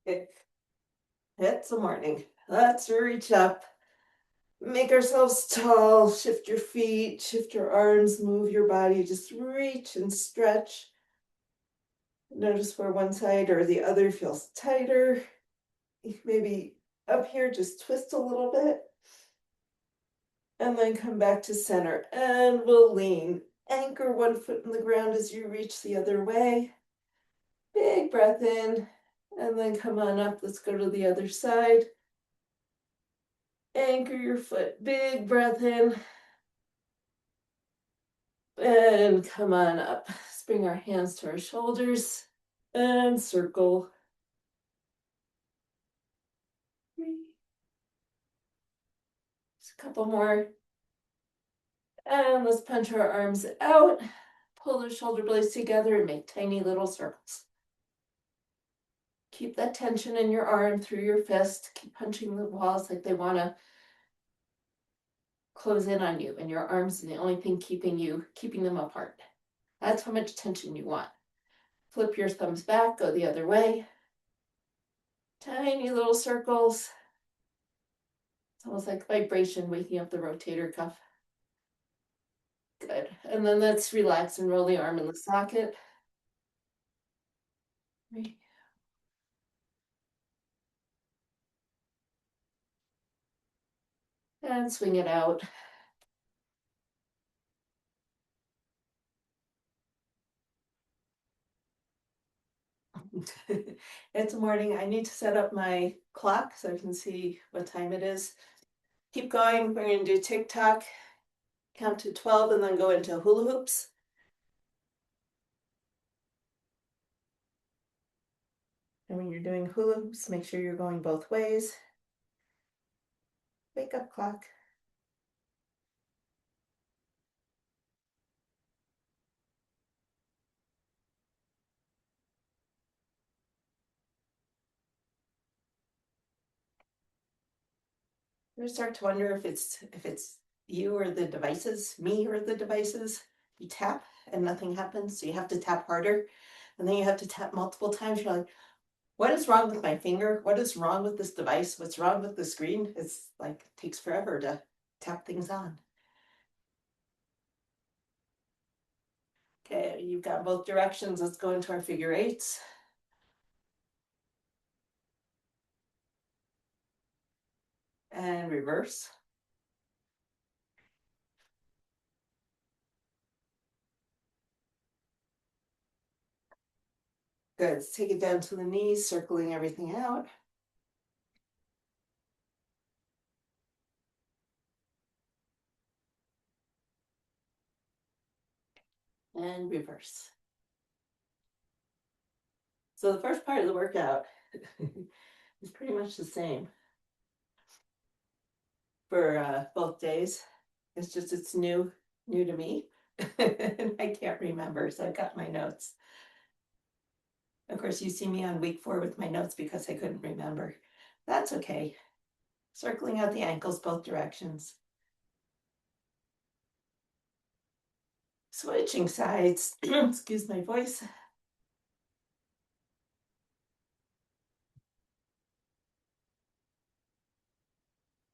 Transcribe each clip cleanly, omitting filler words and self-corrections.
It's the morning. Let's reach up. Make ourselves tall. Shift your feet, shift your arms, move your body. Just reach and stretch. Notice where one side or the other feels tighter. Maybe up here, just twist a little bit. And then come back to center. And we'll lean. Anchor one foot in the ground as you reach the other way. Big breath in. And then come on up. Let's go to the other side. Anchor your foot. Big breath in. And come on up. Let's bring our hands to our shoulders and circle. Just a couple more. And let's punch our arms out. Pull the shoulder blades together and make tiny little circles. Keep that tension in your arm through your fist. Keep punching the walls like they want to close in on you, and your arms are the only thing keeping them apart. That's how much tension you want. Flip your thumbs back, go the other way. Tiny little circles. It's almost like vibration waking up the rotator cuff. Good. And then let's relax and roll the arm in the socket. And swing it out. It's morning. I need to set up my clock so I can see what time it is. Keep going. We're going to do tick-tock, count to 12, and then go into hula hoops. And when you're doing hula hoops, make sure you're going both ways. Wake up, clock. You start to wonder if it's you or the devices, me or the devices. You tap and nothing happens, so you have to tap harder, and then you have to tap multiple times. You're like, what is wrong with my finger? What is wrong with this device? What's wrong with the screen? It's like it takes forever to tap things on. Okay, you've got both directions. Let's go into our figure eights. And reverse. Good. Let's take it down to the knees, circling everything out. And reverse. So the first part of the workout is pretty much the same for both days. It's just it's new to me. And I can't remember, so I've got my notes. Of course, you see me on week 4 with my notes because I couldn't remember. That's okay. Circling out the ankles both directions. Switching sides. Excuse my voice.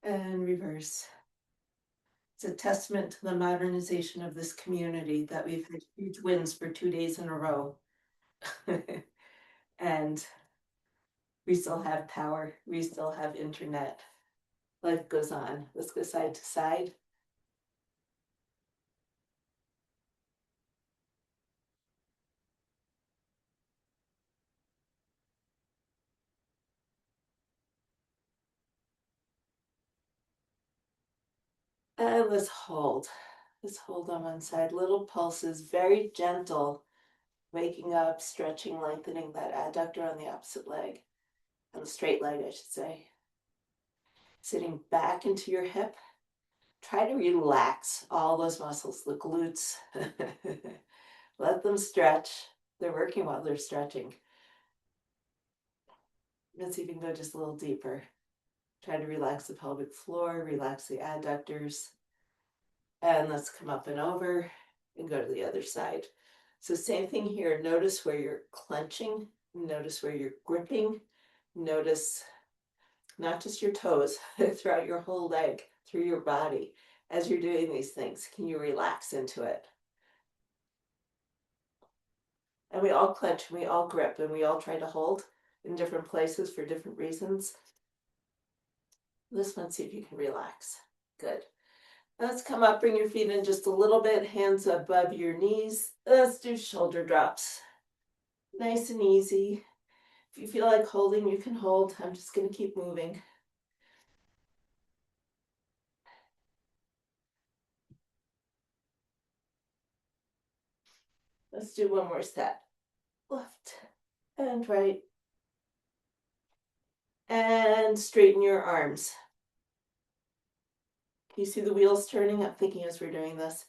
And reverse. It's a testament to the modernization of this community that we've had huge wins for 2 days in a row. And we still have power. We still have internet. Life goes on. Let's go side to side. And let's hold. Let's hold on one side. Little pulses, very gentle. Waking up, stretching, lengthening that adductor on the opposite leg. On the straight leg, I should say. Sitting back into your hip. Try to relax all those muscles, the glutes. Let them stretch. They're working while they're stretching. Let's even go just a little deeper. Try to relax the pelvic floor, relax the adductors. And let's come up and over and go to the other side. So same thing here. Notice where you're clenching. Notice where you're gripping. Notice not just your toes, throughout your whole leg, through your body. As you're doing these things, can you relax into it? And we all clench, and we all grip, and we all try to hold in different places for different reasons. This one, see if you can relax. Good. Let's come up, bring your feet in just a little bit, hands above your knees. Let's do shoulder drops. Nice and easy. If you feel like holding, you can hold. I'm just going to keep moving. Let's do one more set. Left and right. And straighten your arms. Can you see the wheels turning? I'm thinking as we're doing this.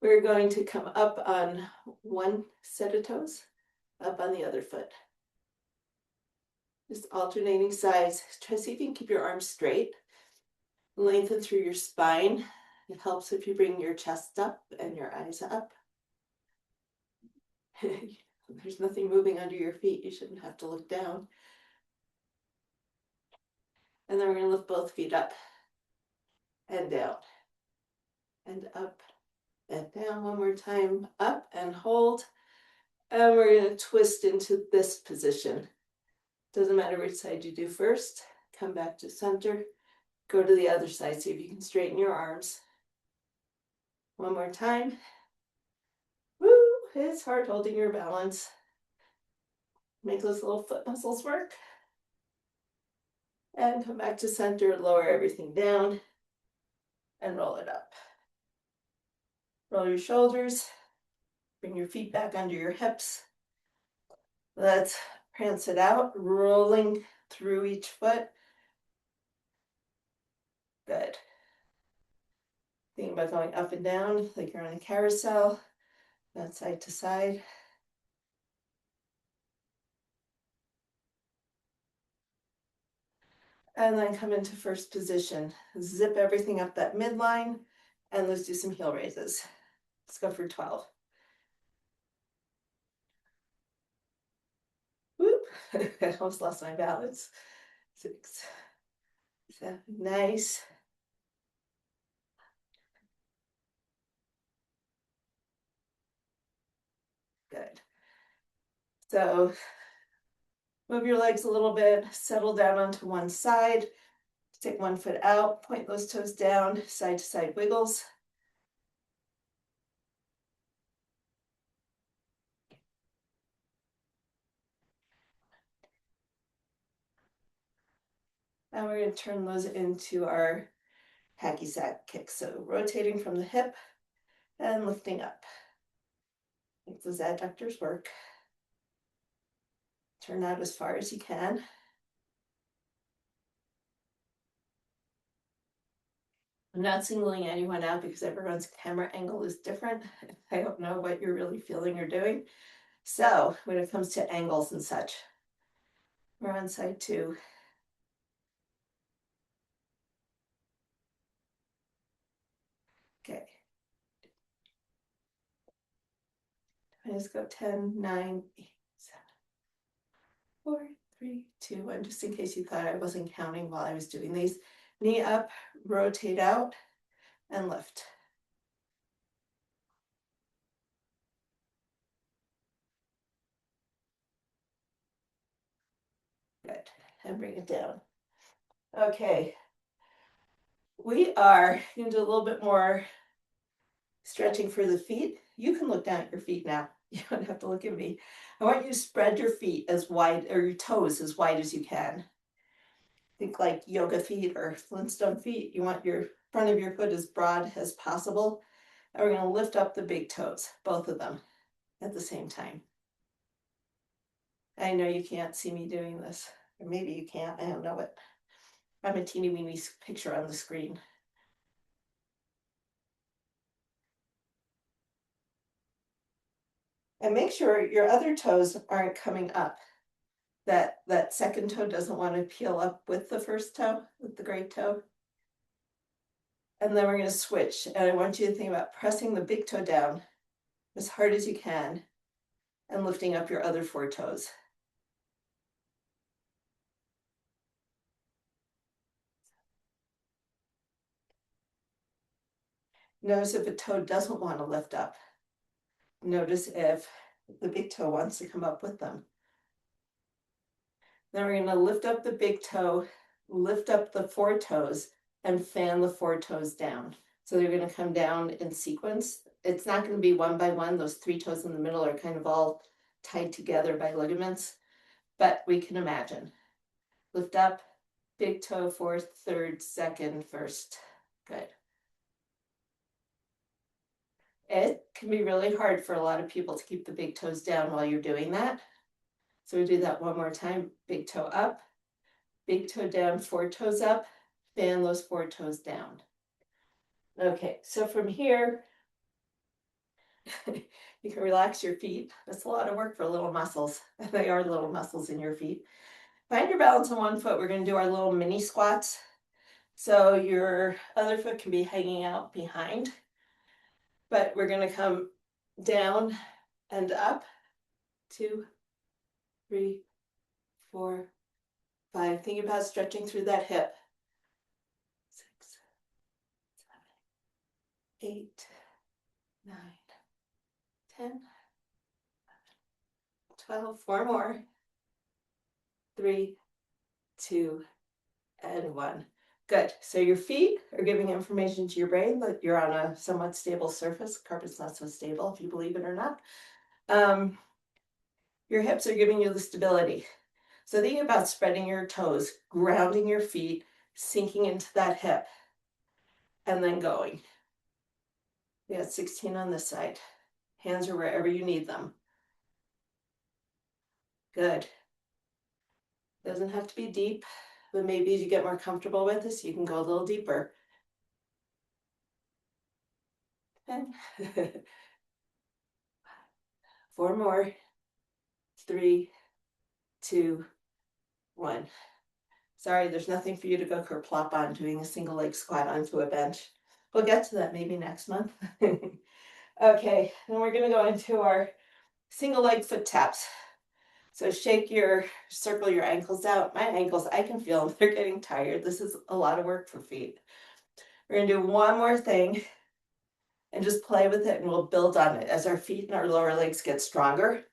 We're going to come up on one set of toes, up on the other foot. Just alternating sides. Try to see if you can keep your arms straight. Lengthen through your spine. It helps if you bring your chest up and your eyes up. There's nothing moving under your feet. You shouldn't have to look down. And then we're going to lift both feet up and down and up and down. One more time. Up and hold. And we're going to twist into this position. Doesn't matter which side you do first. Come back to center. Go to the other side. See if you can straighten your arms. One more time. Woo! It's hard holding your balance. Make those little foot muscles work. And come back to center. Lower everything down. And roll it up. Roll your shoulders. Bring your feet back under your hips. Let's prance it out, rolling through each foot. Good. Think about going up and down like you're on a carousel, not side to side. And then come into first position. Zip everything up that midline, and let's do some heel raises. Let's go for 12. Whoop, I almost lost my balance. 6, 7, nice. Good. So move your legs a little bit, settle down onto one side, stick one foot out, point those toes down, side to side wiggles. And we're going to turn those into our hacky sack kicks. So rotating from the hip and lifting up. Make those adductors work. Turn out as far as you can. I'm not singling anyone out because everyone's camera angle is different. I don't know what you're really feeling or doing. So when it comes to angles and such, we're on side 2. Okay. Let's go 10, 9, 8, 7, 4, 3, 2, 1, just in case you thought I wasn't counting while I was doing these. Knee up, rotate out, and lift. Good, and bring it down. Okay, we are going to do a little bit more stretching for the feet. You can look down at your feet now. You don't have to look at me. I want you to spread your feet as wide, or your toes as wide as you can. Think like yoga feet or Flintstone feet. You want your front of your foot as broad as possible. And we're going to lift up the big toes, both of them, at the same time. I know you can't see me doing this, or maybe you can't. I don't know it. I'm a teeny weeny picture on the screen. And make sure your other toes aren't coming up. That second toe doesn't want to peel up with the first toe, with the great toe. And then we're going to switch. And I want you to think about pressing the big toe down as hard as you can and lifting up your other 4 toes. Notice if a toe doesn't want to lift up. Notice if the big toe wants to come up with them. Then we're going to lift up the big toe, lift up the four toes, and fan the four toes down. So they're going to come down in sequence. It's not going to be one by one. Those three toes in the middle are kind of all tied together by ligaments, but we can imagine. Lift up, big toe, fourth, third, second, first. Good. It can be really hard for a lot of people to keep the big toes down while you're doing that. So we do that one more time. Big toe up, big toe down, four toes up, fan those four toes down. Okay, so from here, you can relax your feet. That's a lot of work for little muscles. They are little muscles in your feet. Find your balance on one foot. We're going to do our little mini squats. So your other foot can be hanging out behind, but we're going to come down and up. 2, 3, 4, 5. Think about stretching through that hip. 6, 7, 8, 9, 10, 12. 4 more. 3, 2, and 1. Good. So your feet are giving information to your brain that you're on a somewhat stable surface. Carpet's not so stable, if you believe it or not. Your hips are giving you the stability. So think about spreading your toes, grounding your feet, sinking into that hip, and then going. We got 16 on this side. Hands are wherever you need them. Good. Doesn't have to be deep, but maybe as you get more comfortable with this, you can go a little deeper. 10. 4 more. 3, 2, 1. Sorry, there's nothing for you to go kerplop on doing a single leg squat onto a bench. We'll get to that maybe next month. Okay, then we're going to go into our single leg foot taps. So circle your ankles out. My ankles, I can feel them. They're getting tired. This is a lot of work for feet. We're going to do one more thing and just play with it, and we'll build on it. As our feet and our lower legs get stronger,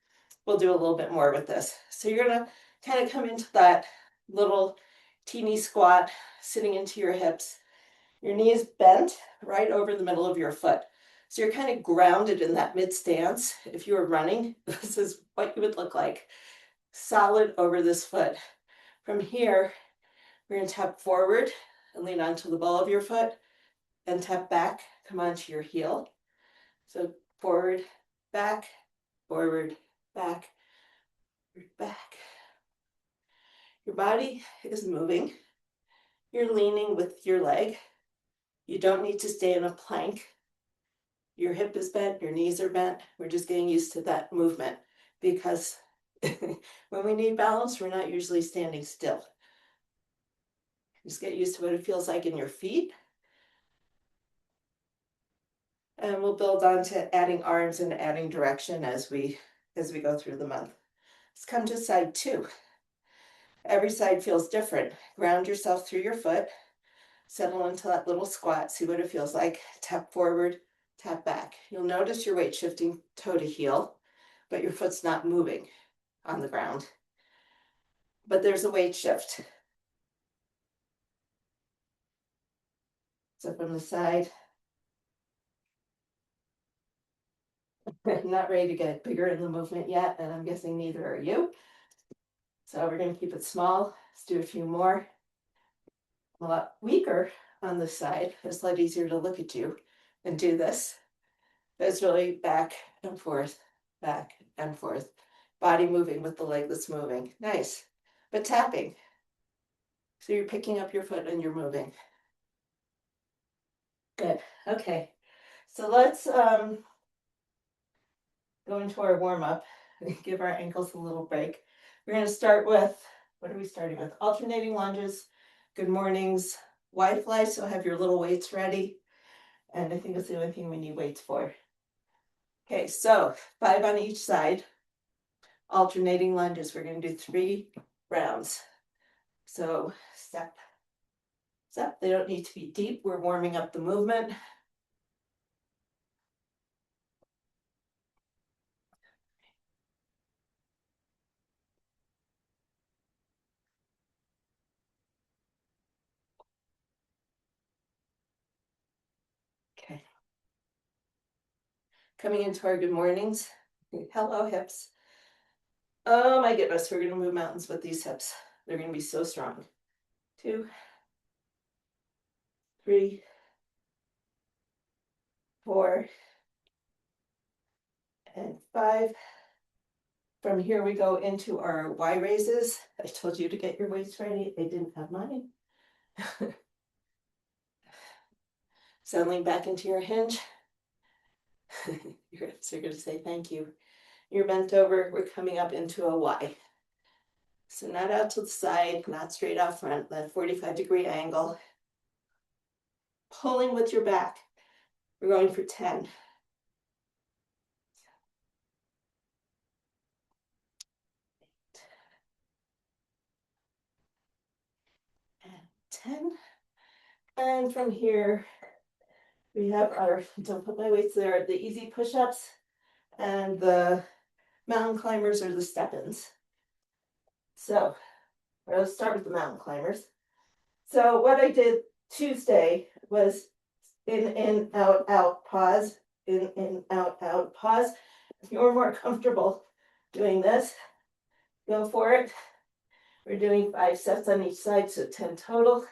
we'll do a little bit more with this. So you're going to kind of come into that little teeny squat, sitting into your hips. Your knees bent right over the middle of your foot. So you're kind of grounded in that mid stance. If you were running, this is what you would look like. Solid over this foot. From here, we're going to tap forward and lean onto the ball of your foot, and tap back, come onto your heel. So forward, back, forward, back, back. Your body is moving. You're leaning with your leg. You don't need to stay in a plank. Your hip is bent, your knees are bent. We're just getting used to that movement, because when we need balance, we're not usually standing still. Just get used to what it feels like in your feet. And we'll build on to adding arms and adding direction as we go through the month. Let's come to side 2. Every side feels different. Ground yourself through your foot. Settle into that little squat. See what it feels like. Tap forward, tap back. You'll notice your weight shifting toe to heel, but your foot's not moving on the ground. But there's a weight shift. So from the side. I'm not ready to get bigger in the movement yet, and I'm guessing neither are you. So we're going to keep it small. Let's do a few more. I'm a lot weaker on this side. It's a lot easier to look at you and do this. But it's really back and forth, back and forth. Body moving with the leg that's moving. Nice. But tapping. So you're picking up your foot and you're moving. Good. Okay. So let's go into our warm-up and give our ankles a little break. We're going to start with, what are we starting with? Alternating lunges, good mornings, Y-fly, so have your little weights ready. And I think that's the only thing we need weights for. Okay, so 5 on each side. Alternating lunges. We're going to do 3 rounds. So step, step. They don't need to be deep. We're warming up the movement. Coming into our good mornings. Hello, hips. Oh my goodness, we're going to move mountains with these hips. They're going to be so strong. 2, 3, 4, and 5. From here, we go into our Y raises. I told you to get your weights ready. I didn't have mine. Settling back into your hinge. Your hips are going to say thank you. You're bent over. We're coming up into a Y. So not out to the side, not straight out front, that 45-degree angle. Pulling with your back. We're going for 10. And 10. And from here, we have our, don't put my weights there, the easy push-ups and the mountain climbers or the step-ins. So let's start with the mountain climbers. So what I did Tuesday was in, out, pause, in, out, pause. If you're more comfortable doing this, go for it. We're doing 5 sets on each side, so 10 total.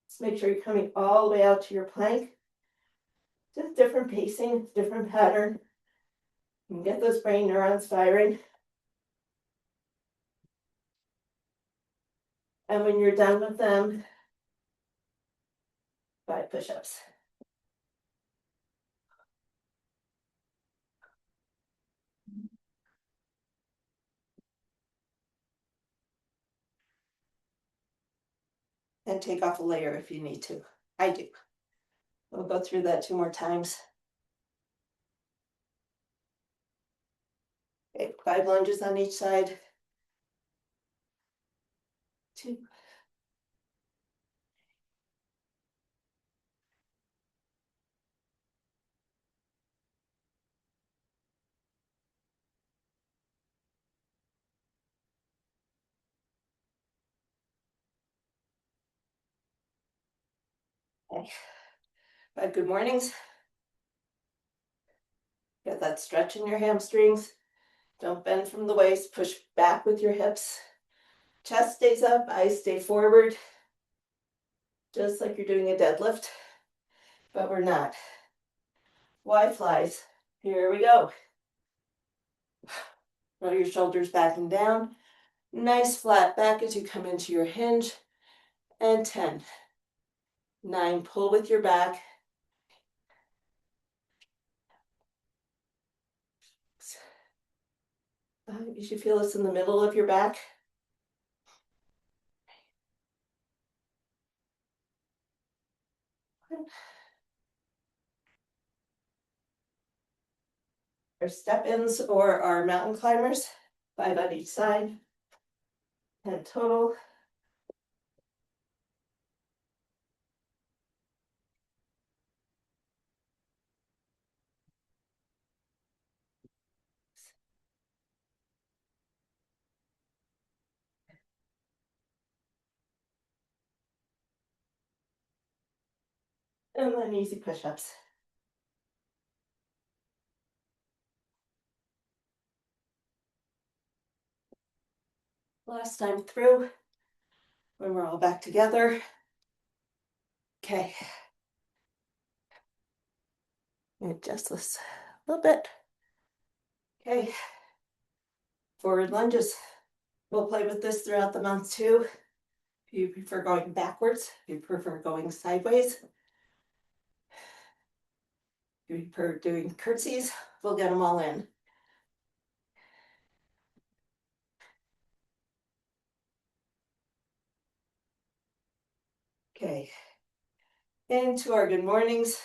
Just make sure you're coming all the way out to your plank. Just different pacing, different pattern. You can get those brain neurons firing. And when you're done with them, 5 push-ups. And take off a layer if you need to. I do. We'll go through that 2 more times. Okay, 5 lunges on each side. 2. Okay. 5 good mornings. Get that stretch in your hamstrings. Don't bend from the waist. Push back with your hips. Chest stays up, eyes stay forward. Just like you're doing a deadlift, but we're not. Y flies. Here we go. Roll your shoulders back and down. Nice flat back as you come into your hinge. And 10. 9, pull with your back. 5, you should feel this in the middle of your back. Our step-ins or our mountain climbers, 5 on each side. 10 total. And then easy push-ups. Last time through, when we're all back together. Okay. Adjust this a little bit. Okay. Forward lunges. We'll play with this throughout the month too. If you prefer going backwards, if you prefer going sideways, if you prefer doing curtsies, we'll get them all in. Okay. Into our good mornings.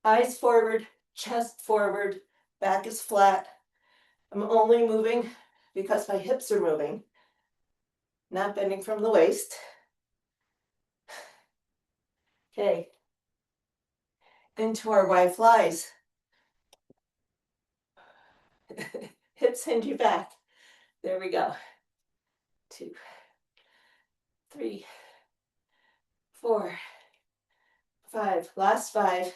Eyes forward, chest forward, back is flat. I'm only moving because my hips are moving, not bending from the waist. Okay. Into our Y flies. Hips hinge you back. There we go. 2, 3, 4, 5, last 5,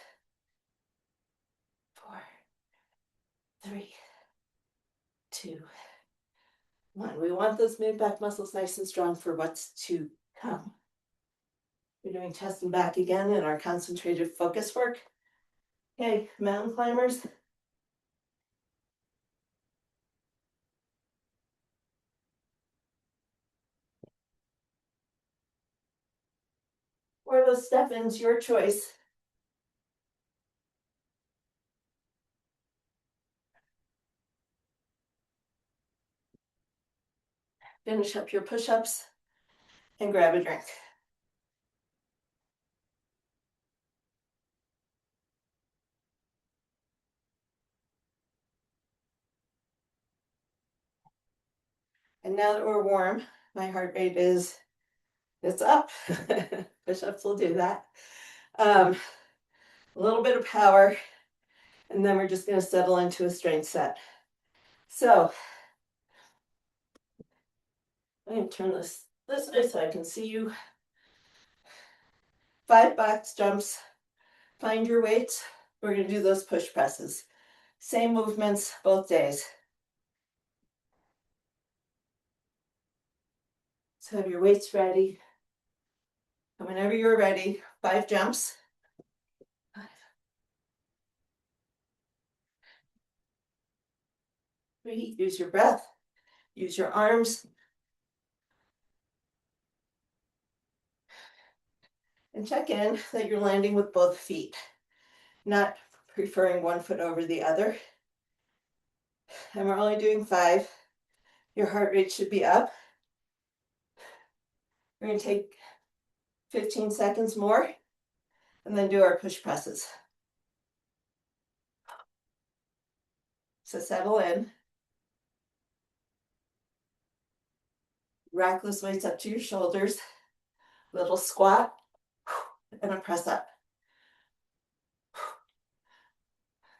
4, 3, 2, 1. We want those mid-back muscles nice and strong for what's to come. We're doing chest and back again in our concentrated focus work. Okay, mountain climbers. Or those step-ins, your choice. Finish up your push-ups and grab a drink. And now that we're warm, my heart rate it's up. Push-ups will do that. A little bit of power, and then we're just going to settle into a strength set. So I'm going to turn this way so I can see you. 5 box jumps. Find your weights. We're going to do those push presses. Same movements both days. So have your weights ready. And whenever you're ready, 5 jumps. 5. Breathe. Use your breath. Use your arms. And check in that you're landing with both feet, not preferring one foot over the other. And we're only doing 5. Your heart rate should be up. We're going to take 15 seconds more and then do our push presses. So settle in. Rack those weights up to your shoulders. Little squat and a press up.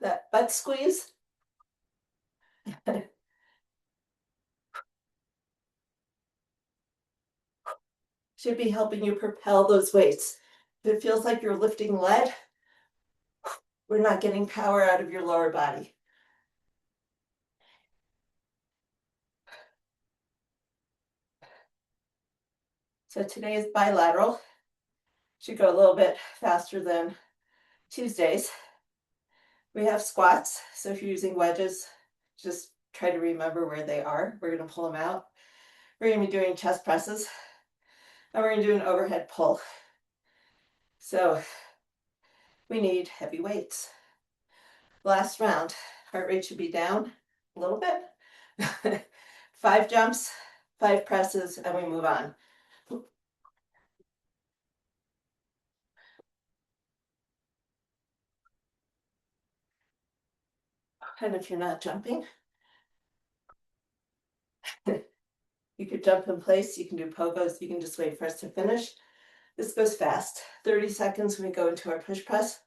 That butt squeeze. Should be helping you propel those weights. If it feels like you're lifting lead, we're not getting power out of your lower body. So today is bilateral. Should go a little bit faster than Tuesdays. We have squats, so if you're using wedges, just try to remember where they are. We're going to pull them out. We're going to be doing chest presses, and we're going to do an overhead pull. So we need heavy weights. Last round, heart rate should be down a little bit. 5 jumps, 5 presses, and we move on. And if you're not jumping, you could jump in place, you can do pogos, you can just wait for us to finish. This goes fast. 30 seconds when we go into our push press.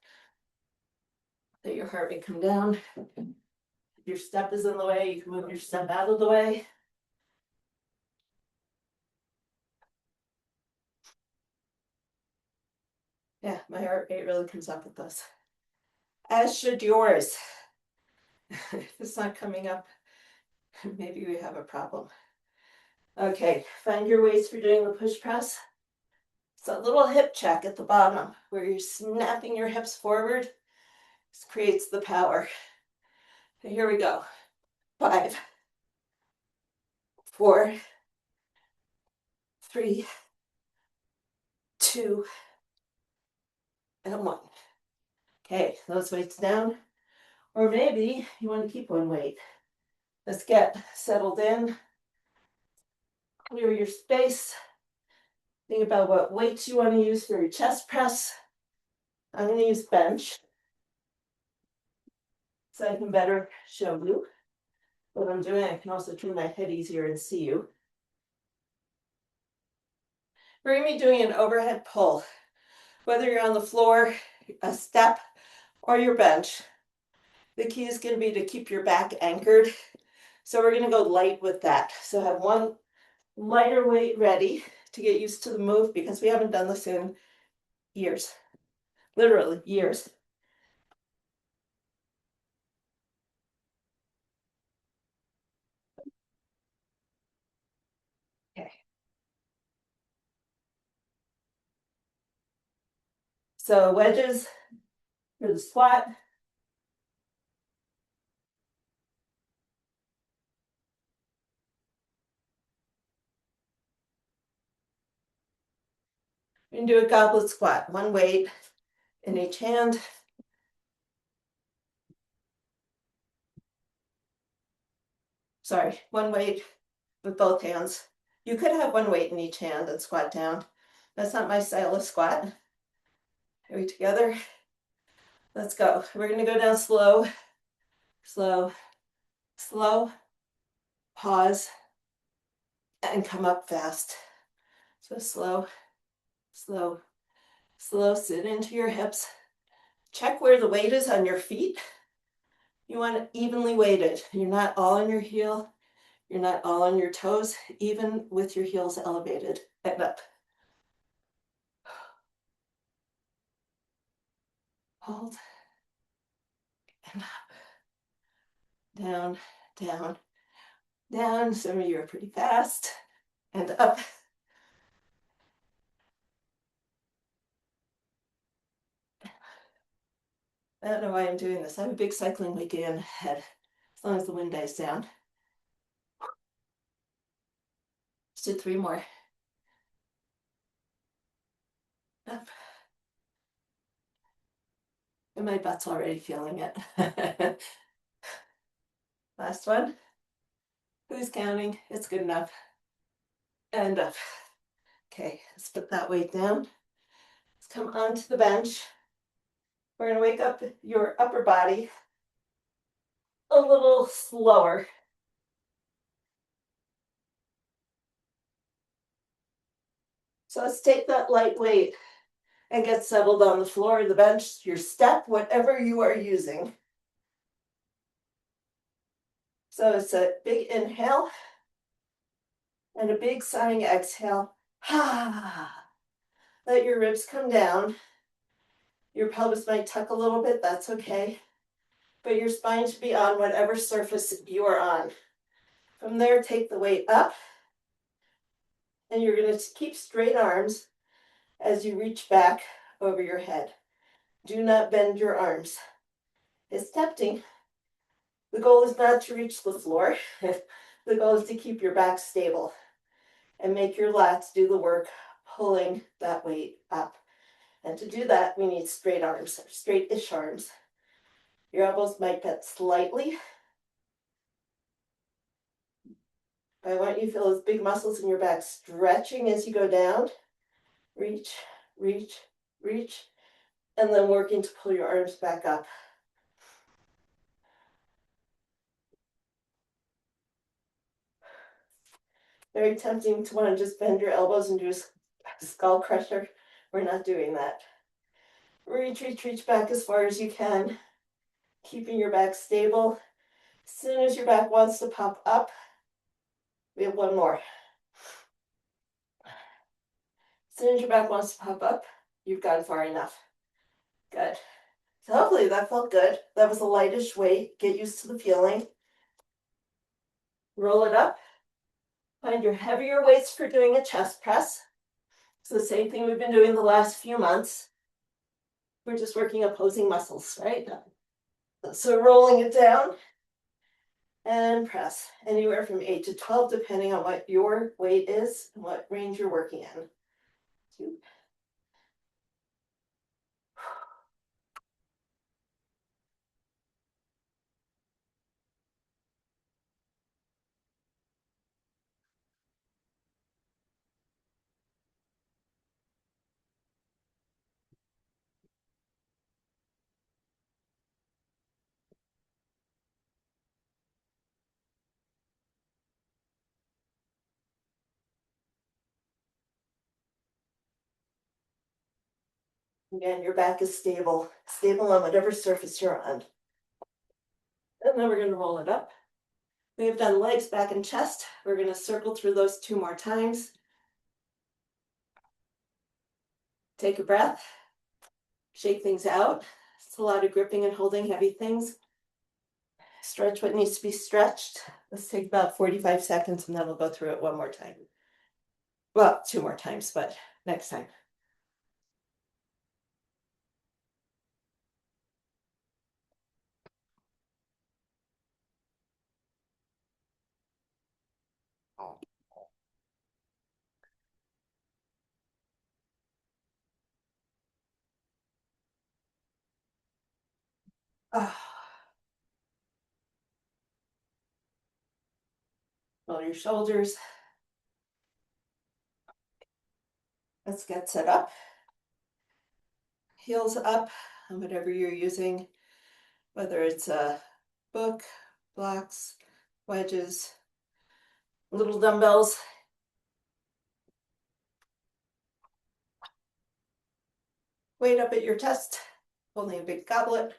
Let your heart rate come down. If your step is in the way, you can move your step out of the way. Yeah, my heart rate really comes up with those. As should yours. If it's not coming up, maybe we have a problem. Okay, find your weights for doing the push press. It's a little hip check at the bottom where you're snapping your hips forward. This creates the power. Okay, here we go. 5, 4, 3, 2, and 1. Okay, those weights down. Or maybe you want to keep one weight. Let's get settled in. Clear your space. Think about what weights you want to use for your chest press. I'm going to use bench so I can better show you what I'm doing. I can also turn my head easier and see you. We're going to be doing an overhead pull. Whether you're on the floor, a step, or your bench, the key is going to be to keep your back anchored. So we're going to go light with that. So have one lighter weight ready to get used to the move because we haven't done this in years. literally years. Okay. So wedges for the squat. You can do a goblet squat, one weight in each hand. Sorry, one weight with both hands. You could have one weight in each hand and squat down. That's not my style of squat. Are we together? Let's go. We're going to go down slow, slow, slow, pause, and come up fast. So slow, slow, slow. Sit into your hips. Check where the weight is on your feet. You want it evenly weighted. You're not all on your heel. You're not all on your toes, even with your heels elevated and up. Hold and up. Down, down, down. Some of you are pretty fast. And up. I don't know why I'm doing this. I have a big cycling weekend ahead, as long as the wind dies down. Let's do 3 more. Up. And my butt's already feeling it. Last one. Who's counting? It's good enough. And up. Okay, let's put that weight down. Let's come onto the bench. We're going to wake up your upper body a little slower. So let's take that light weight and get settled on the floor of the bench, your step, whatever you are using. So it's a big inhale and a big sighing exhale. Let your ribs come down. Your pelvis might tuck a little bit, that's okay. But your spine should be on whatever surface you are on. From there, take the weight up. And you're going to keep straight arms as you reach back over your head. Do not bend your arms. It's tempting. The goal is not to reach the floor. The goal is to keep your back stable and make your lats do the work, pulling that weight up. And to do that, we need straight arms, straight-ish arms. Your elbows might bend slightly. I want you to feel those big muscles in your back stretching as you go down. Reach, reach, reach, and then working to pull your arms back up. Very tempting to want to just bend your elbows and do a skull crusher. We're not doing that. Reach, reach, reach back as far as you can, keeping your back stable. As soon as your back wants to pop up, we have one more. As soon as your back wants to pop up, you've gone far enough. Good. So hopefully that felt good. That was a lightish weight. Get used to the feeling. Roll it up. Find your heavier weights for doing a chest press. It's the same thing we've been doing the last few months. We're just working opposing muscles, right? So rolling it down and press anywhere from 8 to 12, depending on what your weight is and what range you're working in. 2. Again, your back is stable, stable on whatever surface you're on. And then we're going to roll it up. We have done legs, back, and chest. We're going to circle through those 2 more times. Take a breath. Shake things out. It's a lot of gripping and holding heavy things. Stretch what needs to be stretched. Let's take about 45 seconds and then we'll go through it one more time. Well, two more times, but next time. Roll your shoulders. Let's get set up. Heels up on whatever you're using, whether it's a book, blocks, wedges, little dumbbells. Weight up at your chest, holding a big goblet.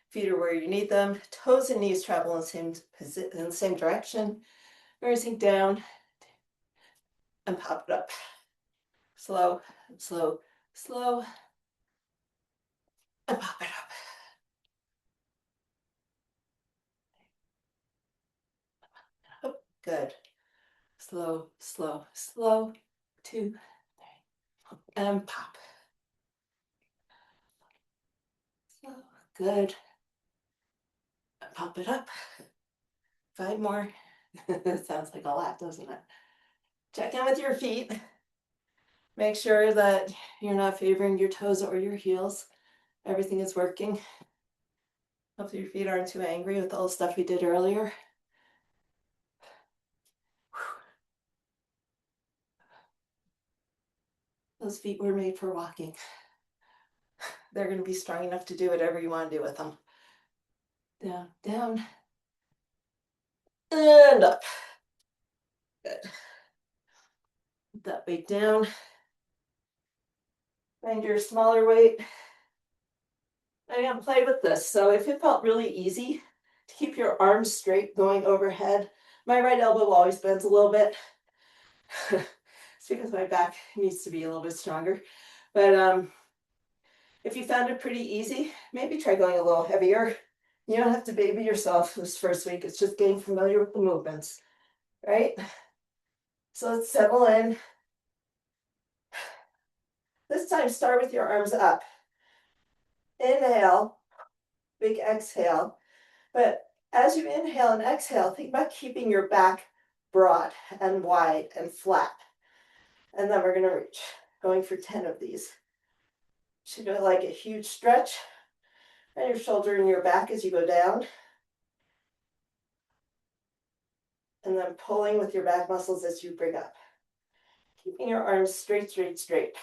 Feet are where you need them. Toes and knees travel in the same direction. Rising down and pop it up. Slow, slow, slow, and pop it up. Oh, good. Slow, slow, slow. 2, 3, and pop. Slow, good. And pop it up. 5 more. It sounds like a lot, doesn't it? Check in with your feet. Make sure that you're not favoring your toes or your heels. Everything is working. Hope your feet aren't too angry with all the stuff we did earlier. Those feet were made for walking. They're going to be strong enough to do whatever you want to do with them. Down, down, and up. Good. Put that weight down. Find your smaller weight. I'm going to play with this. So if it felt really easy to keep your arms straight going overhead, my right elbow always bends a little bit. It's because my back needs to be a little bit stronger. But if you found it pretty easy, maybe try going a little heavier. You don't have to baby yourself this first week. It's just getting familiar with the movements, right? So let's settle in. This time, start with your arms up. Inhale, big exhale. But as you inhale and exhale, think about keeping your back broad and wide and flat. And then we're going to reach, going for 10 of these. Should go like a huge stretch and your shoulder and your back as you go down. And then pulling with your back muscles as you bring up. Keeping your arms straight, straight, straight.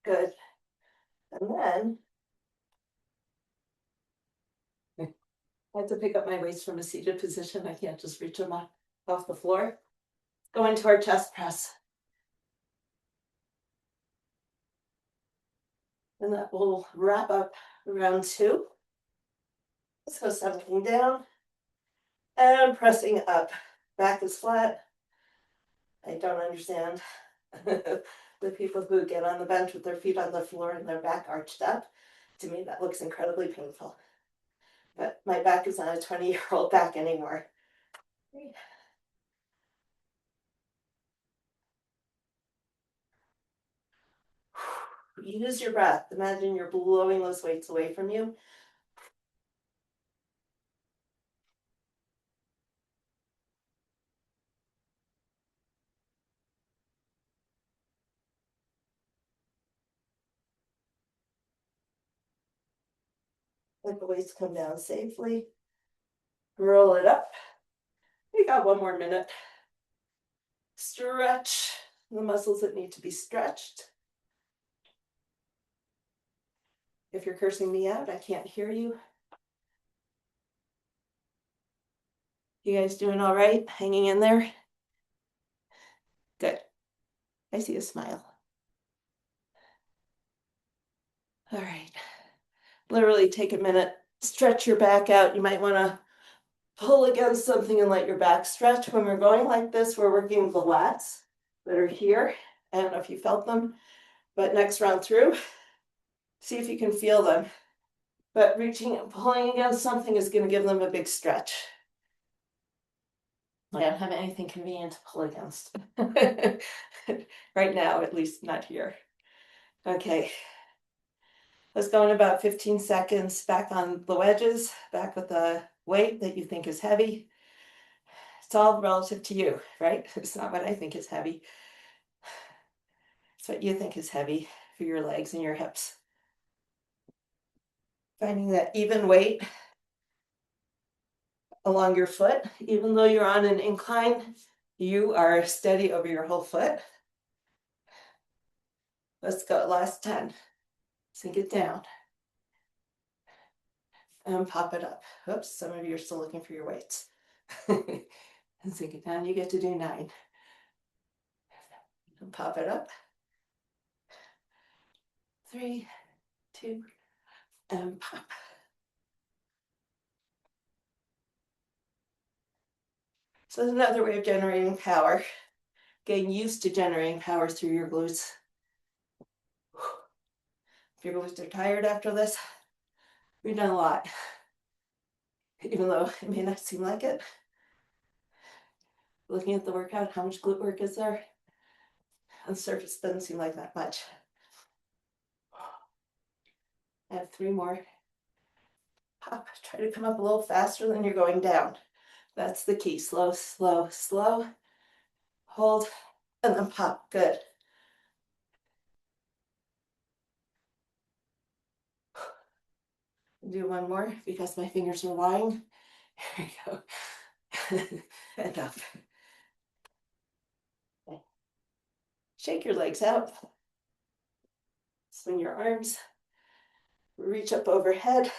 Good. And then I have to pick up my weights from a seated position. I can't just reach them off the floor. Go into our chest press. And that will wrap up round 2. Let's go settling down and pressing up. Back is flat. I don't understand the people who get on the bench with their feet on the floor and their back arched up. To me, that looks incredibly painful. But my back is not a 20-year-old back anymore. Use your breath. Imagine you're blowing those weights away from you. Let the weights come down safely. Roll it up. We got 1 more minute. Stretch the muscles that need to be stretched. If you're cursing me out, I can't hear you. You guys doing all right? Hanging in there? Good. I see a smile. All right. Literally take a minute, stretch your back out. You might want to pull against something and let your back stretch. When we're going like this, we're working with the lats that are here. I don't know if you felt them, but next round through, see if you can feel them. But reaching and pulling against something is going to give them a big stretch. I don't have anything convenient to pull against. Right now, at least not here. Okay. Let's go in about 15 seconds. Back on the wedges, back with the weight that you think is heavy. It's all relative to you, right? It's not what I think is heavy. It's what you think is heavy for your legs and your hips. Finding that even weight along your foot, even though you're on an incline, you are steady over your whole foot. Let's go, last 10. Sink it down. And pop it up. Oops, some of you are still looking for your weights. And sink it down, you get to do 9. And pop it up. 3, 2, and pop. So there's another way of generating power. Getting used to generating power through your glutes. If your glutes are tired after this, we've done a lot. Even though it may not seem like it. Looking at the workout, how much glute work is there? On the surface, it doesn't seem like that much. I have 3 more. Pop, try to come up a little faster than you're going down. That's the key. Slow, slow, slow. Hold, and then pop. Good. Do one more because my fingers are lying. Here we go. And up. Okay. Shake your legs out. Swing your arms. Reach up overhead.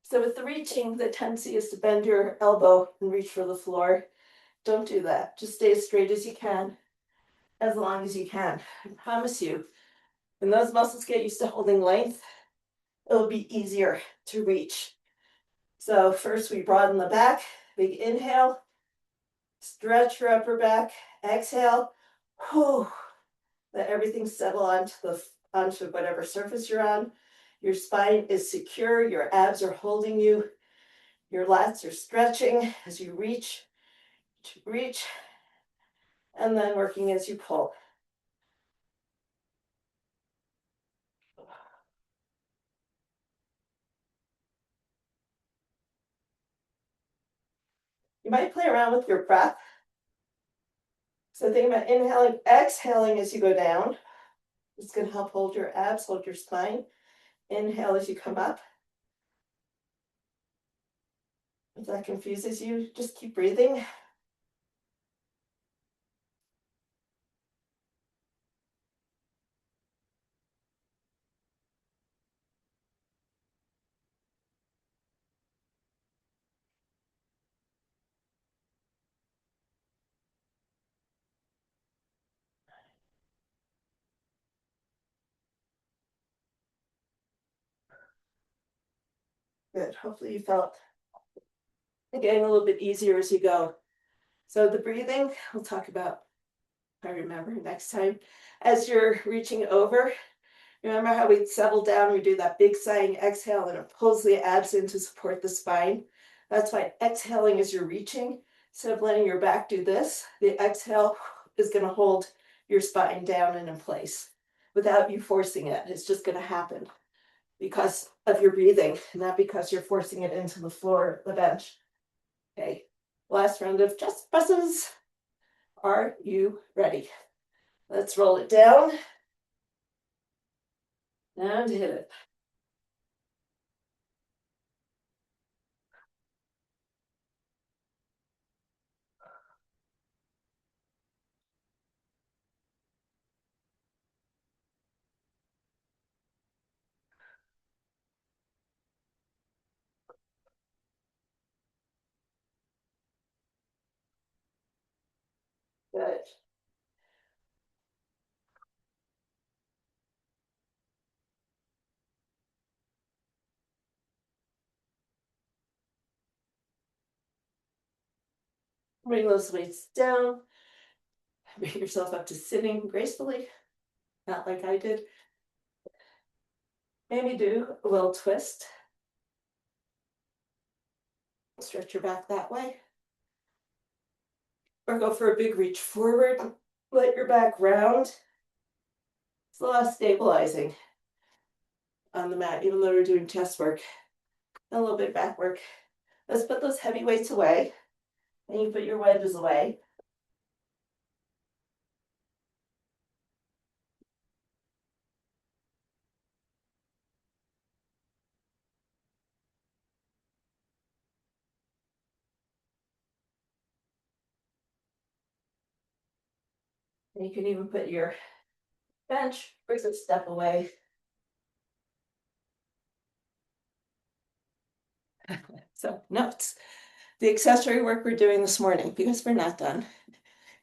So with the reaching, the tendency is to bend your elbow and reach for the floor. Don't do that. Just stay as straight as you can, as long as you can. I promise you, when those muscles get used to holding length, it'll be easier to reach. So first we broaden the back, big inhale, stretch your upper back, exhale, whew, let everything settle onto whatever surface you're on. Your spine is secure, your abs are holding you, your lats are stretching as you reach, and then working as you pull. You might play around with your breath. So think about inhaling, exhaling as you go down. It's going to help hold your abs, hold your spine. Inhale as you come up. If that confuses you, just keep breathing. Good. Hopefully you felt it getting a little bit easier as you go. So the breathing, we'll talk about, if I remember, next time. As you're reaching over, remember how we settle down, we do that big sighing exhale and it pulls the abs in to support the spine. That's why exhaling as you're reaching, instead of letting your back do this, the exhale is going to hold your spine down and in place without you forcing it. It's just going to happen because of your breathing, not because you're forcing it into the floor, the bench. Okay, last round of chest presses. Are you ready? Let's roll it down and hit it. Good. Bring those weights down. Bring yourself up to sitting gracefully, not like I did. Maybe do a little twist. Stretch your back that way. Or go for a big reach forward. Let your back round. It's a lot of stabilizing on the mat, even though we're doing chest work. A little bit back work. Let's put those heavy weights away. And you put your wedges away. And you can even put your bench or a step away. So notes. The accessory work we're doing this morning, because we're not done.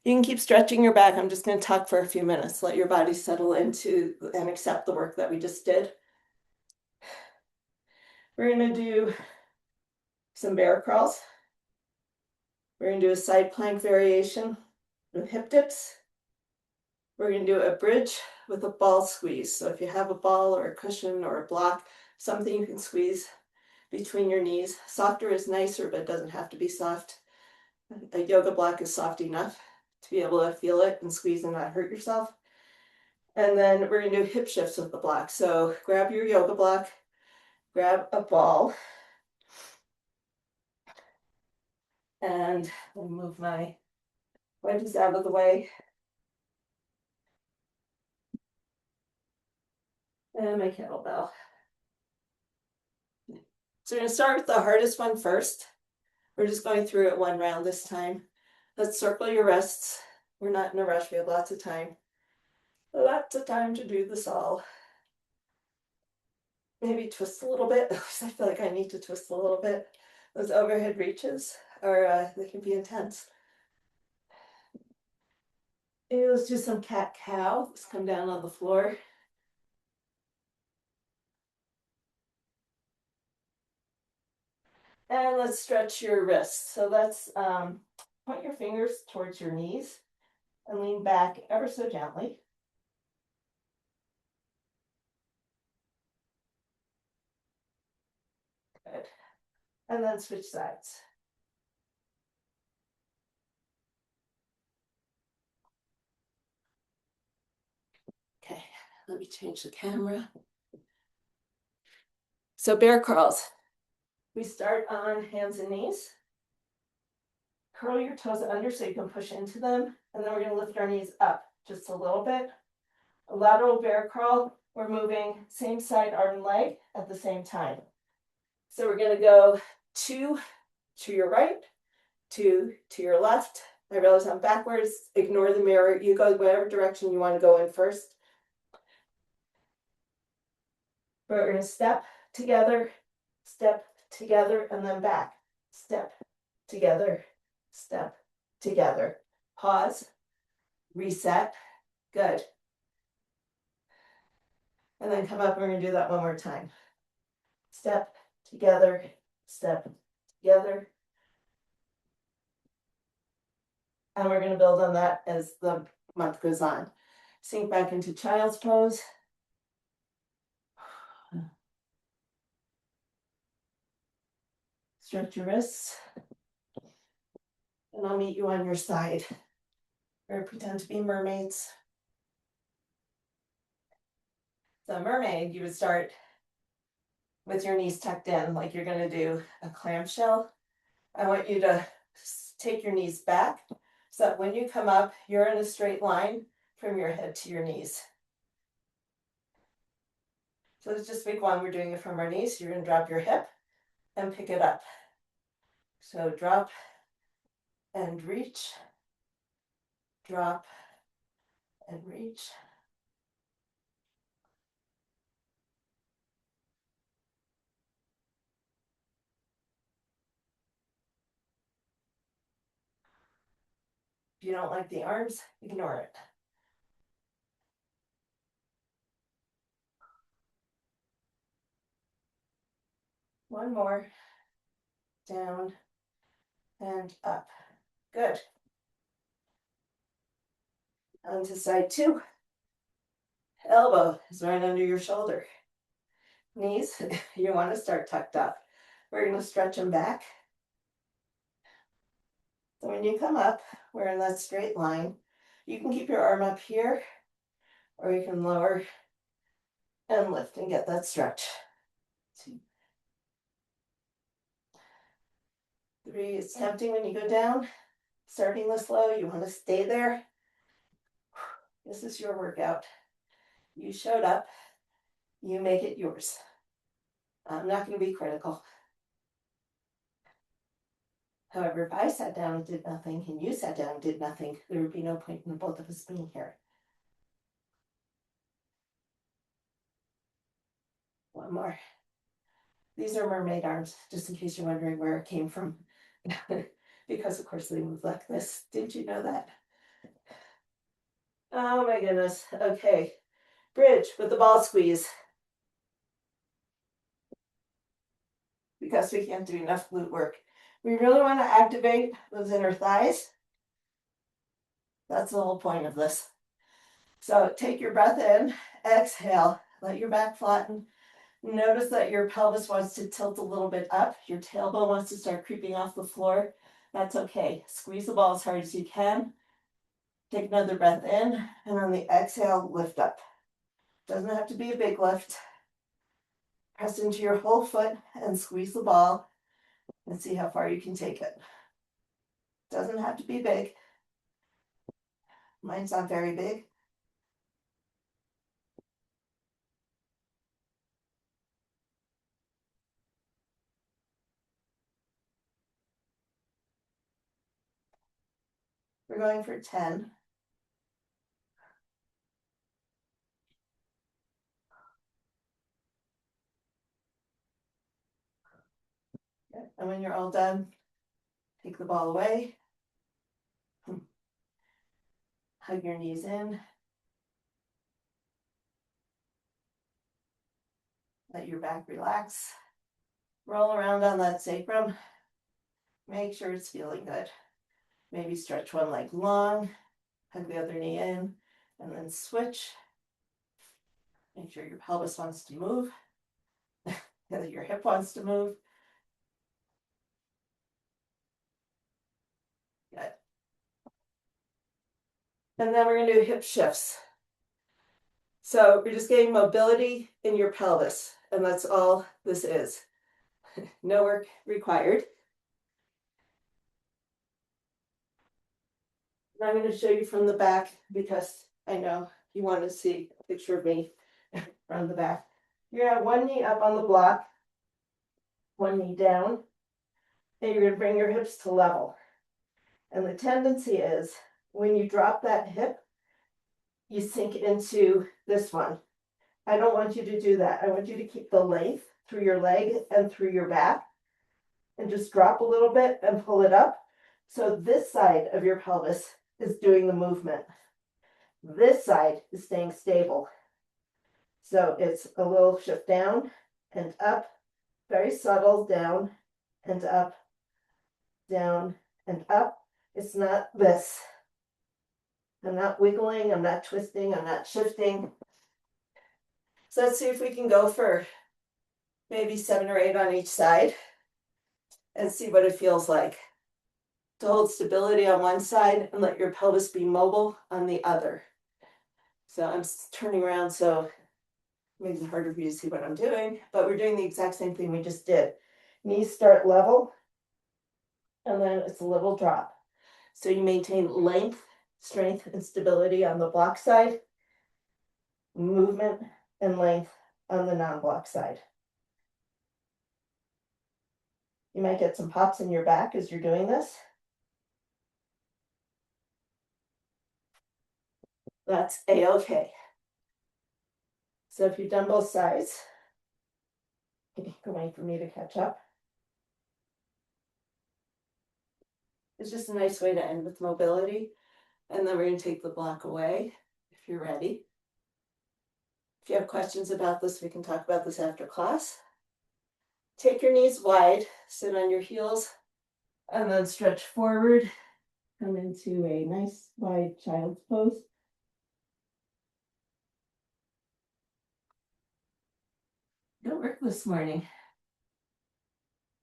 You can keep stretching your back. I'm just going to talk for a few minutes. Let your body settle into and accept the work that we just did. We're going to do some bear crawls. We're going to do a side plank variation with hip dips. We're going to do a bridge with a ball squeeze. So if you have a ball or a cushion or a block, something you can squeeze between your knees. Softer is nicer, but it doesn't have to be soft. A yoga block is soft enough to be able to feel it and squeeze and not hurt yourself. And then we're going to do hip shifts with the block. So grab your yoga block, grab a ball, and I'll move my wedges out of the way. And my kettlebell. So we're going to start with the hardest one first. We're just going through it one round this time. Let's circle your wrists. We're not in a rush. We have lots of time. Lots of time to do this all. Maybe twist a little bit. I feel like I need to twist a little bit. Those overhead reaches are, they can be intense. Maybe let's do some cat-cow. Let's come down on the floor. And let's stretch your wrists. So let's point your fingers towards your knees and lean back ever so gently. Good. And then switch sides. Okay, let me change the camera. So bear crawls. We start on hands and knees. Curl your toes under so you can push into them. And then we're going to lift our knees up just a little bit. A lateral bear crawl, we're moving same side arm and leg at the same time. So we're going to go two to your right, two to your left. I realize I'm backwards. Ignore the mirror. You go whatever direction you want to go in first. But we're going to step together, and then back. Step together, step together. Pause, reset. Good. And then come up and we're going to do that one more time. Step together, step together. And we're going to build on that as the month goes on. Sink back into child's pose. Stretch your wrists. And I'll meet you on your side. Or pretend to be mermaids. So mermaid, you would start with your knees tucked in like you're going to do a clamshell. I want you to take your knees back so that when you come up, you're in a straight line from your head to your knees. So it's just week one, we're doing it from our knees. You're going to drop your hip and pick it up. So drop and reach, drop and reach. If you don't like the arms, ignore it. One more. Down and up. Good. On to side two. Elbow is right under your shoulder. Knees, you want to start tucked up. We're going to stretch them back. So when you come up, we're in that straight line. You can keep your arm up here, or you can lower and lift and get that stretch. 2, 3, it's tempting when you go down. Starting this low, you want to stay there. This is your workout. You showed up, you make it yours. I'm not going to be critical. However, if I sat down and did nothing, and you sat down and did nothing, there would be no point in both of us being here. One more. These are mermaid arms, just in case you're wondering where it came from. Because of course they move like this. Didn't you know that? Oh my goodness. Okay. Bridge with the ball squeeze. Because we can't do enough glute work. We really want to activate those inner thighs. That's the whole point of this. So take your breath in, exhale, let your back flatten. Notice that your pelvis wants to tilt a little bit up. Your tailbone wants to start creeping off the floor. That's okay. Squeeze the ball as hard as you can. Take another breath in, and on the exhale, lift up. Doesn't have to be a big lift. Press into your whole foot and squeeze the ball and see how far you can take it. Doesn't have to be big. Mine's not very big. We're going for 10. Okay. And when you're all done, take the ball away. Hug your knees in. Let your back relax. Roll around on that sacrum. Make sure it's feeling good. Maybe stretch one leg long, hug the other knee in, and then switch. Make sure your pelvis wants to move, that your hip wants to move. Good. And then we're going to do hip shifts. So we're just getting mobility in your pelvis, and that's all this is. No work required. And I'm going to show you from the back because I know you want to see a picture of me from the back. You're going to have one knee up on the block, one knee down, and you're going to bring your hips to level. And the tendency is when you drop that hip, you sink into this one. I don't want you to do that. I want you to keep the length through your leg and through your back and just drop a little bit and pull it up. So this side of your pelvis is doing the movement. This side is staying stable. So it's a little shift down and up, very subtle, down and up, down and up. It's not this. I'm not wiggling, I'm not twisting, I'm not shifting. So let's see if we can go for maybe 7 or 8 on each side and see what it feels like to hold stability on one side and let your pelvis be mobile on the other. So I'm turning around so it makes it harder for you to see what I'm doing, but we're doing the exact same thing we just did. Knees start level, and then it's a little drop. So you maintain length, strength, and stability on the block side, movement and length on the non-block side. You might get some pops in your back as you're doing this. That's a-okay. So if you've done both sides, wait for me to catch up. It's just a nice way to end with mobility. And then we're going to take the block away if you're ready. If you have questions about this, we can talk about this after class. Take your knees wide, sit on your heels, and then stretch forward. Come into a nice wide child's pose. Don't work this morning.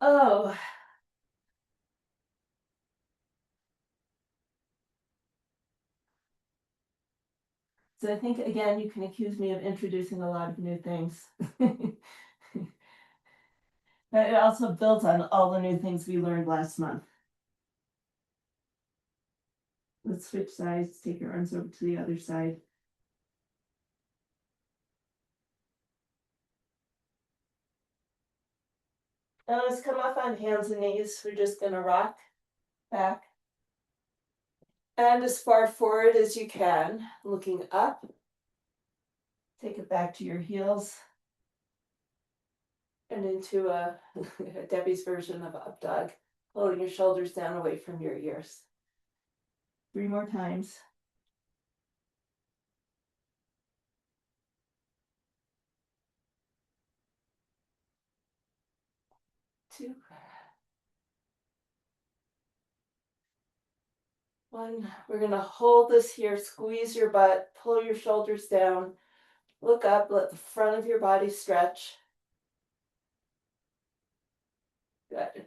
Oh. So I think, again, you can accuse me of introducing a lot of new things. But it also builds on all the new things we learned last month. Let's switch sides, take your arms over to the other side. Now let's come off on hands and knees. We're just going to rock back and as far forward as you can, looking up. Take it back to your heels and into a Debbie's version of up dog, holding your shoulders down away from your ears. 3 more times. 2. 1. We're going to hold this here, squeeze your butt, pull your shoulders down, look up, let the front of your body stretch. Good.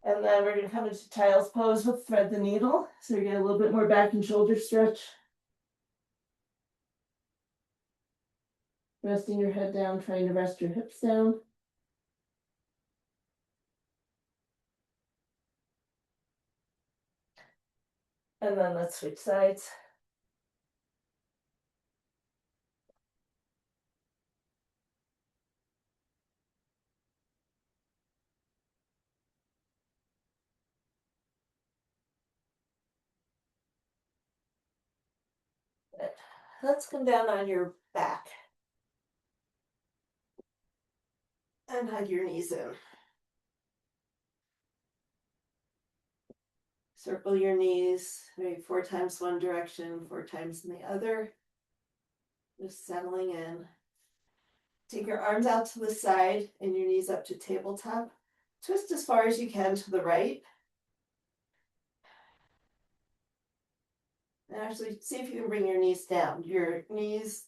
And then we're going to come into child's pose with thread the needle. So you get a little bit more back and shoulder stretch. Resting your head down, trying to rest your hips down. And then let's switch sides. Good. Let's come down on your back. And hug your knees in. Circle your knees, maybe 4 times one direction, 4 times in the other. Just settling in. Take your arms out to the side and your knees up to tabletop. Twist as far as you can to the right. And actually see if you can bring your knees down. Your knees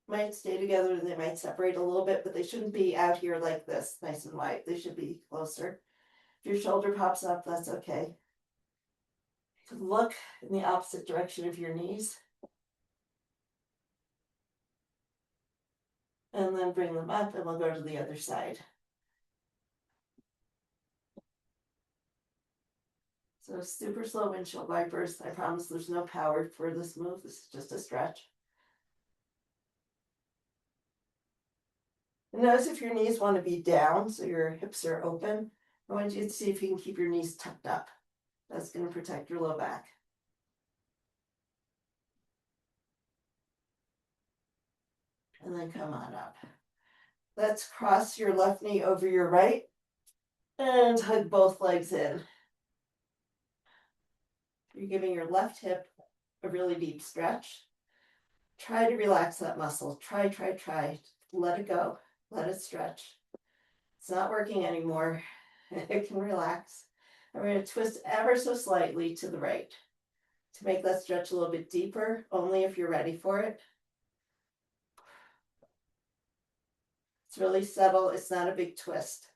might stay together, they might separate a little bit, but they shouldn't be out here like this, nice and wide. They should be closer. If your shoulder pops up, that's okay. Look in the opposite direction of your knees. And then bring them up and we'll go to the other side. So super slow windshield wipers. I promise there's no power for this move. This is just a stretch. And notice if your knees want to be down, so your hips are open, I want you to see if you can keep your knees tucked up. That's going to protect your low back. And then come on up. Let's cross your left knee over your right and hug both legs in. You're giving your left hip a really deep stretch. Try to relax that muscle. Try. Let it go. Let it stretch. It's not working anymore. It can relax. And we're going to twist ever so slightly to the right to make that stretch a little bit deeper, only if you're ready for it. It's really subtle. It's not a big twist.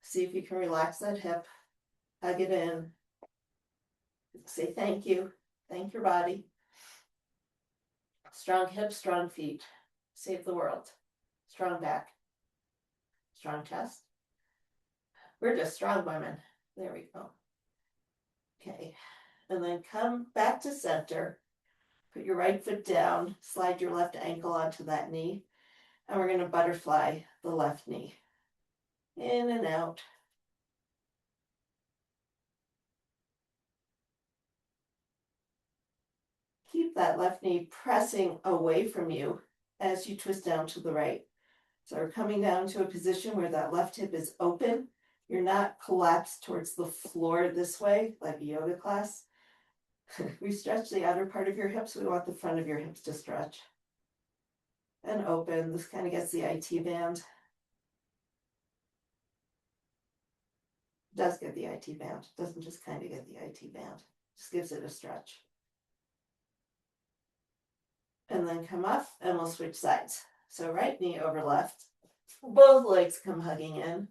See if you can relax that hip. Hug it in. Say thank you. Thank your body. Strong hips, strong feet. Save the world. Strong back. Strong chest. We're just strong women. There we go. Okay. And then come back to center. Put your right foot down. Slide your left ankle onto that knee. And we're going to butterfly the left knee. In and out. Keep that left knee pressing away from you as you twist down to the right. So we're coming down to a position where that left hip is open. You're not collapsed towards the floor this way, like a yoga class. We stretch the outer part of your hips. We want the front of your hips to stretch and open. This kind of gets the IT band. Does get the IT band. Doesn't just kind of get the IT band. Just gives it a stretch. And then come up and we'll switch sides. So right knee over left. Both legs come hugging in.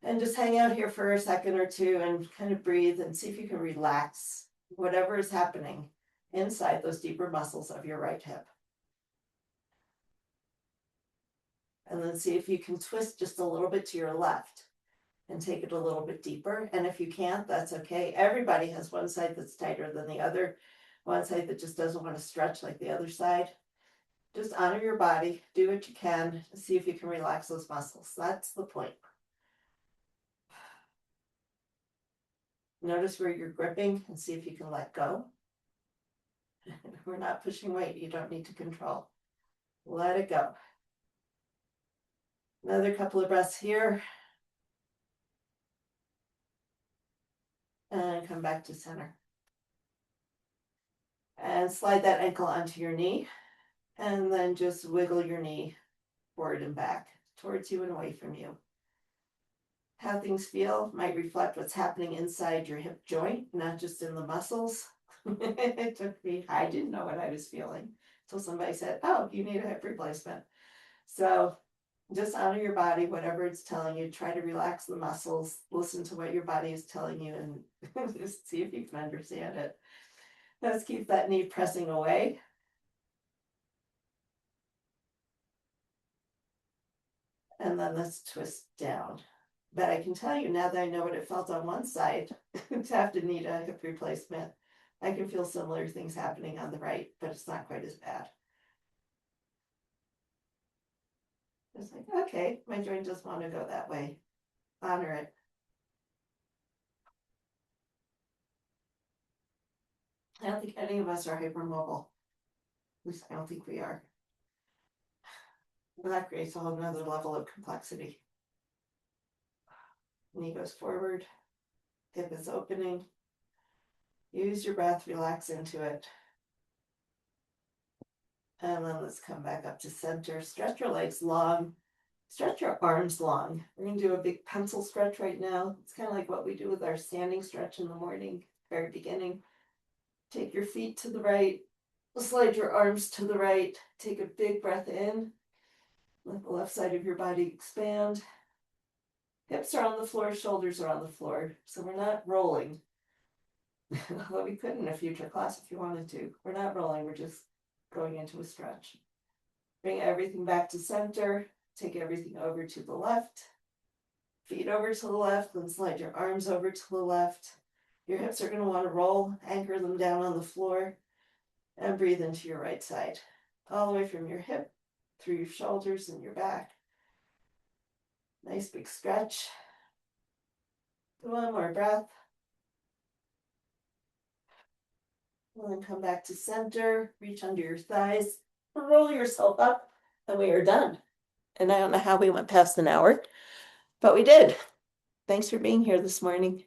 And just hang out here for a second or two and kind of breathe and see if you can relax whatever is happening inside those deeper muscles of your right hip. And then see if you can twist just a little bit to your left and take it a little bit deeper. And if you can't, that's okay. Everybody has one side that's tighter than the other, one side that just doesn't want to stretch like the other side. Just honor your body, do what you can, see if you can relax those muscles. That's the point. Notice where you're gripping and see if you can let go. We're not pushing weight you don't need to control. Let it go. Another couple of breaths here. And come back to center. And slide that ankle onto your knee. And then just wiggle your knee forward and back, towards you and away from you. How things feel might reflect what's happening inside your hip joint, not just in the muscles. It took me, I didn't know what I was feeling until somebody said, oh, you need a hip replacement. So just honor your body, whatever it's telling you. Try to relax the muscles, listen to what your body is telling you, and just see if you can understand it. Let's keep that knee pressing away. And then let's twist down. But I can tell you now that I know what it felt on one side to have to need a hip replacement, I can feel similar things happening on the right, but it's not quite as bad. It's like, okay, my joint doesn't want to go that way. Honor it. I don't think any of us are hypermobile. At least I don't think we are. That creates a whole nother level of complexity. Knee goes forward, hip is opening. Use your breath, relax into it. And then let's come back up to center. Stretch your legs long. Stretch your arms long. We're going to do a big pencil stretch right now. It's kind of like what we do with our standing stretch in the morning, very beginning. Take your feet to the right. Slide your arms to the right. Take a big breath in. Let the left side of your body expand. Hips are on the floor, shoulders are on the floor. So we're not rolling. Although we could in a future class if you wanted to. We're not rolling, we're just going into a stretch. Bring everything back to center. Take everything over to the left. Feet over to the left, then slide your arms over to the left. Your hips are going to want to roll, anchor them down on the floor, and breathe into your right side. All the way from your hip, through your shoulders and your back. Nice big stretch. One more breath. And then come back to center, reach under your thighs, roll yourself up, and we are done. And I don't know how we went past an hour, but we did. Thanks for being here this morning.